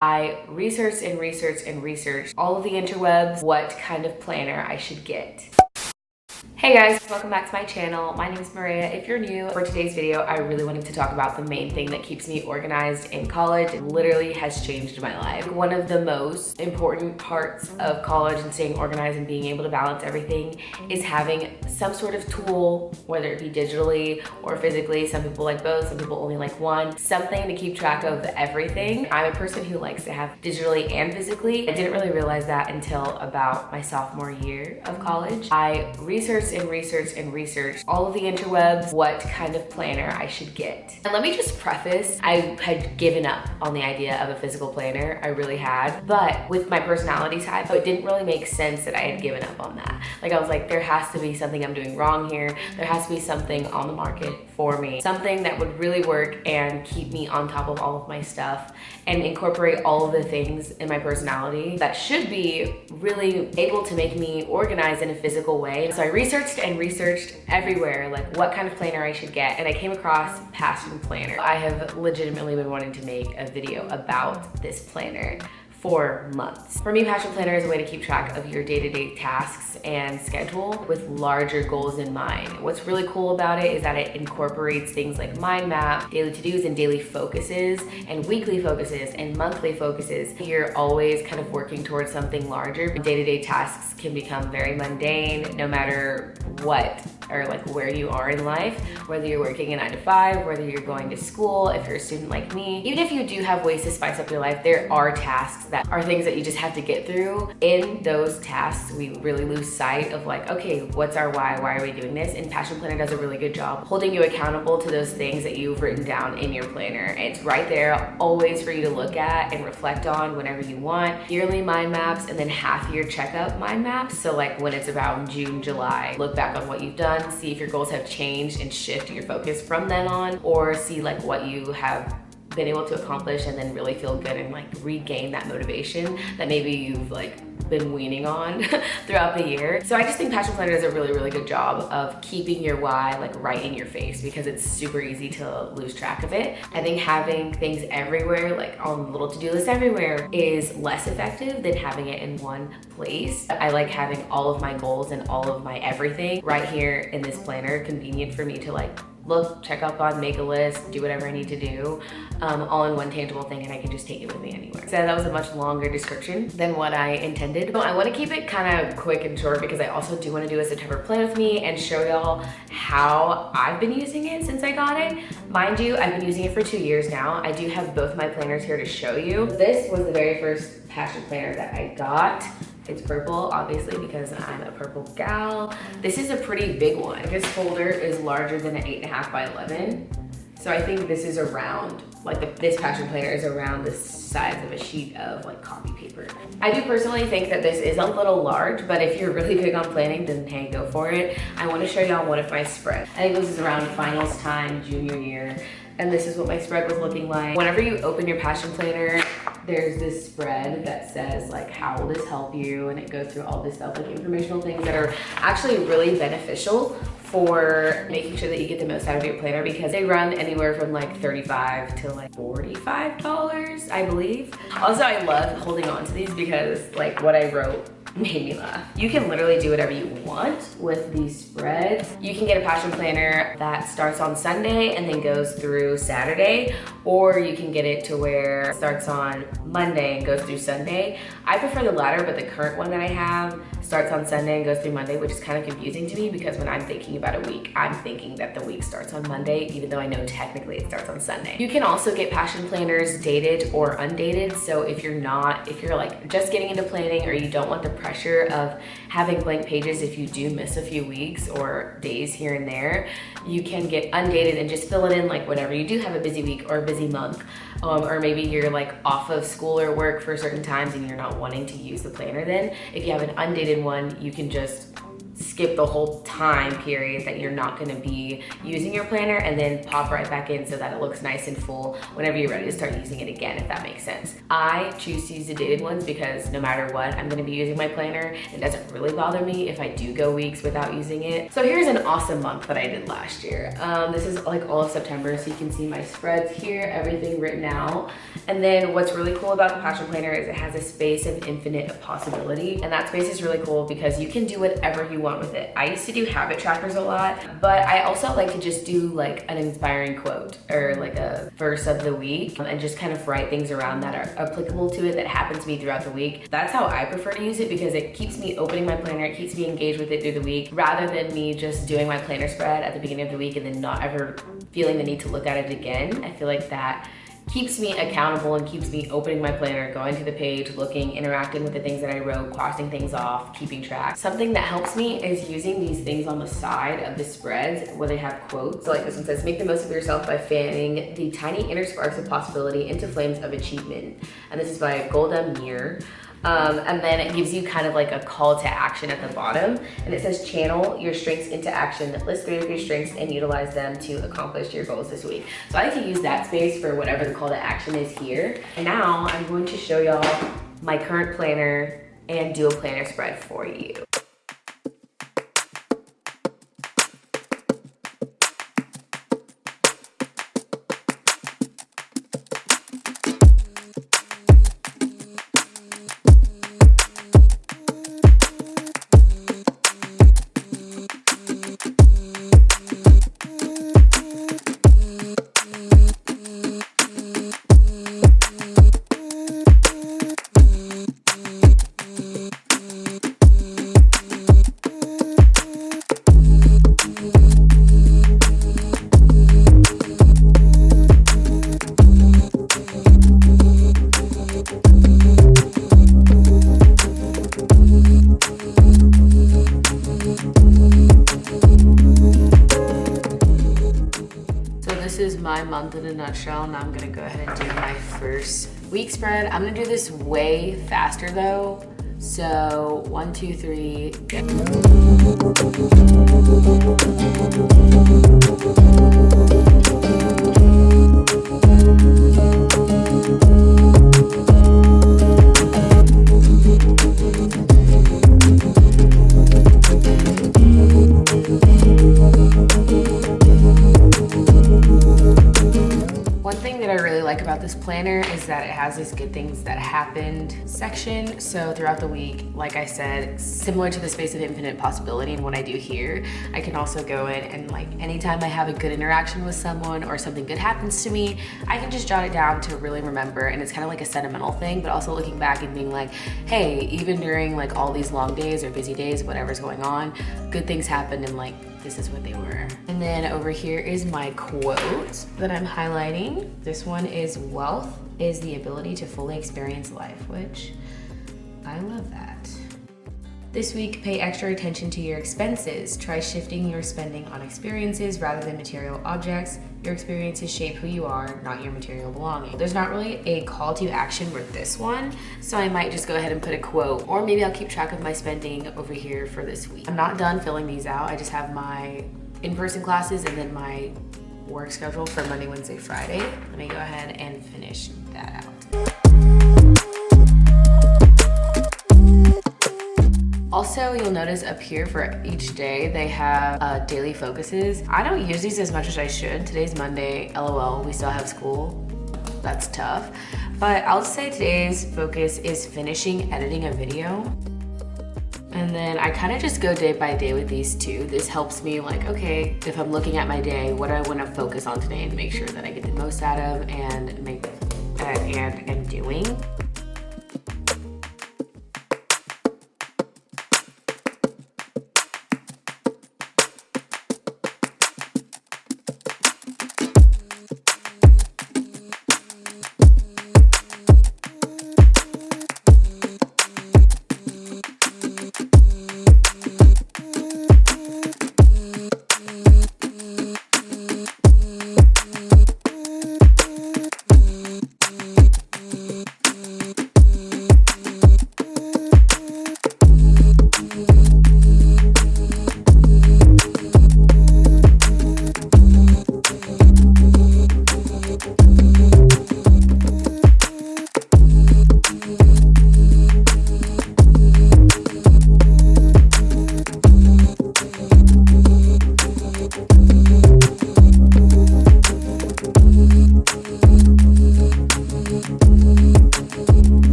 I researched and researched and researched all of the interwebs, what kind of planner I should get. Hey guys, welcome back to my channel. My name is Maria. If you're new, for today's video, I really wanted to talk about the main thing that keeps me organized in college. It literally has changed my life. One of the most important parts of college and staying organized and being able to balance everything is having some sort of tool, whether it be digitally or physically. Some people like both, some people only like one. Something to keep track of everything. I'm a person who likes to have digitally and physically. I didn't really realize that until about my sophomore year of college. I researched and researched all of the interwebs, what kind of planner I should get. And let me just preface, I had given up on the idea of a physical planner. I really had. But with my personality type, it didn't really make sense that I had given up on that. Like I was like, there has to be something I'm doing wrong here. There has to be something on the market for me. Something that would really work and keep me on top of all of my stuff and incorporate all of the things in my personality that should be really able to make me organized in a physical way. So I researched and researched everywhere, like what kind of planner I should get, and I came across Passion Planner. I have legitimately been wanting to make a video about this planner for months. For me, Passion Planner is a way to keep track of your day-to-day tasks and schedule with larger goals in mind. What's really cool about it is that it incorporates things like mind map, daily to-dos and daily focuses and weekly focuses and monthly focuses. You're always kind of working towards something larger. Day-to-day tasks can become very mundane no matter what or like where you are in life, whether you're working a 9 to 5, whether you're going to school, if you're a student like me. Even if you do have ways to spice up your life, there are tasks that are things that you just have to get through. In those tasks, we really lose sight of like, okay, what's our why? Why are we doing this? And Passion Planner does a really good job holding you accountable to those things that you've written down in your planner. It's right there always for you to look at and reflect on whenever you want. Yearly mind maps and then half year checkup mind maps. So like when it's about June, July, look back on what you've done, see if your goals have changed and shift your focus from then on, or see like what you have been able to accomplish and then really feel good and like regain that motivation that maybe you've like been weaning on throughout the year. So I just think Passion Planner does a really, really good job of keeping your why like right in your face because it's super easy to lose track of it. I think having things everywhere, like on little to-do lists everywhere, is less effective than having it in one place. I like having all of my goals and all of my everything right here in this planner, convenient for me to like look, check up on, make a list, do whatever I need to do, all in one tangible thing, and I can just take it with me anywhere. So that was a much longer description than what I intended. So I want to keep it kind of quick and short because I also do want to do a September plan with me and show y'all how I've been using it since I got it. Mind you, I've been using it for 2 years now. I do have both my planners here to show you. This was the very first Passion Planner that I got. It's purple, obviously, because I'm a purple gal. This is a pretty big one. This folder is larger than an 8.5 by 11. So I think this is around, like this Passion Planner is around the size of a sheet of like copy paper. I do personally think that this is a little large, but if you're really big on planning, then hey, go for it. I want to show y'all one of my spreads. I think this is around finals time, junior year. And this is what my spread was looking like. Whenever you open your Passion Planner, there's this spread that says like, how will this help you? And it goes through all this stuff, like informational things that are actually really beneficial for making sure that you get the most out of your planner because they run anywhere from like $35 to like $45, I believe. Also, I love holding on to these because like what I wrote made me laugh. You can literally do whatever you want with these spreads. You can get a Passion Planner that starts on Sunday and then goes through Saturday, or you can get it to where it starts on Monday and goes through Sunday. I prefer the latter, but the current one that I have starts on Sunday and goes through Monday, which is kind of confusing to me because when I'm thinking about a week, I'm thinking that the week starts on Monday, even though I know technically it starts on Sunday. You can also get Passion Planners dated or undated. So if you're like just getting into planning or you don't want the pressure of having blank pages if you do miss a few weeks or days here and there, you can get undated and just fill it in like whenever you do have a busy week or a busy month. Or maybe you're like off of school or work for certain times and you're not wanting to use the planner then. If you have an undated one, you can just skip the whole time period that you're not gonna be using your planner and then pop right back in so that it looks nice and full whenever you're ready to start using it again, if that makes sense. I choose to use the dated ones because no matter what, I'm gonna be using my planner. It doesn't really bother me if I do go weeks without using it. So here's an awesome month that I did last year. This is like all of September, so you can see my spreads here, everything written out. And then what's really cool about the Passion Planner is it has a space of infinite possibility. And that space is really cool because you can do whatever you want with it. I used to do habit trackers a lot, but I also like to just do like an inspiring quote or like a verse of the week and just kind of write things around that are applicable to it that happen to me throughout the week. That's how I prefer to use it because it keeps me opening my planner, it keeps me engaged with it through the week rather than me just doing my planner spread at the beginning of the week and then not ever feeling the need to look at it again. I feel like that keeps me accountable and keeps me opening my planner, going to the page, looking, interacting with the things that I wrote, crossing things off, keeping track. Something that helps me is using these things on the side of the spreads where they have quotes. So like this one says, make the most of yourself by fanning the tiny inner sparks of possibility into flames of achievement. And this is by Golda Meir. And then it gives you kind of like a call to action at the bottom. And it says, channel your strengths into action. List 3 of your strengths and utilize them to accomplish your goals this week. So I like to use that space for whatever the call to action is here. And now I'm going to show y'all my current planner and do a planner spread for you. This is my month in a nutshell. Now I'm gonna go ahead and do my first week spread. I'm gonna do this way faster though. So 1, 2, 3, go. About this planner is that it has this good things that happened section. So throughout the week, like I said, similar to the space of infinite possibility and what I do here, I can also go in and like anytime I have a good interaction with someone or something good happens to me, I can just jot it down to really remember. And it's kind of like a sentimental thing, but also looking back and being like, hey, even during like all these long days or busy days, whatever's going on, good things happened and like this is what they were. And then over here is my quote that I'm highlighting. This one is, wealth is the ability to fully experience life, which I love that. This week, pay extra attention to your expenses. Try shifting your spending on experiences rather than material objects. Your experiences shape who you are, not your material belonging. There's not really a call to action with this one, so I might just go ahead and put a quote, or maybe I'll keep track of my spending over here for this week. I'm not done filling these out. I just have my in-person classes and then my work schedule for Monday, Wednesday, Friday. Let me go ahead and finish that out. Also, you'll notice up here for each day, they have daily focuses. I don't use these as much as I should. Today's Monday, LOL, we still have school. That's tough. But I'll say today's focus is finishing editing a video. And then I kind of just go day by day with these two. This helps me like, okay, if I'm looking at my day, what do I want to focus on today and make sure that I get the most out of and make and am doing.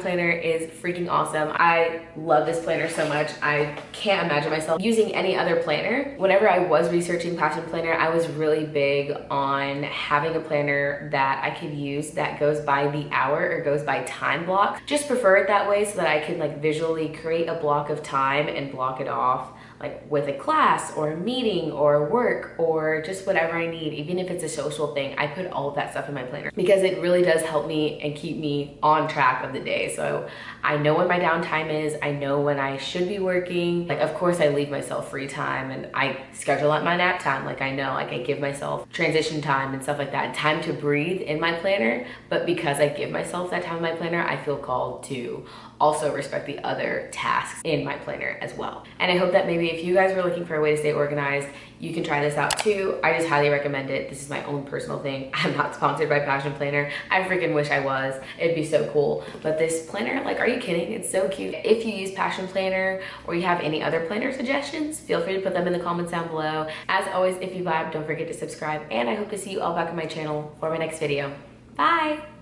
planner is freaking awesome. I love this planner so much. I can't imagine myself using any other planner. Whenever I was researching Passion Planner, I was really big on having a planner that I could use that goes by the hour or goes by time block. Just prefer it that way so that I can like visually create a block of time and block it off like with a class or a meeting or work or just whatever I need. Even if it's a social thing, I put all of that stuff in my planner because it really does help me and keep me on track of the day. So I know when my downtime is, I know when I should be working. Like, of course I leave myself free time and I schedule out my nap time. Like, I know, like I give myself transition time and stuff like that, and time to breathe in my planner. But because I give myself that time in my planner, I feel called to also respect the other tasks in my planner as well. And I hope that maybe if you guys were looking for a way to stay organized, you can try this out too. I just highly recommend it. This is my own personal thing. I'm not sponsored by Passion Planner. I freaking wish I was. It'd be so cool. But this planner, like, are you kidding? It's so cute. If you use Passion Planner or you have any other planner suggestions, feel free to put them in the comments down below. As always, if you vibe, don't forget to subscribe. And I hope to see you all back on my channel for my next video. Bye.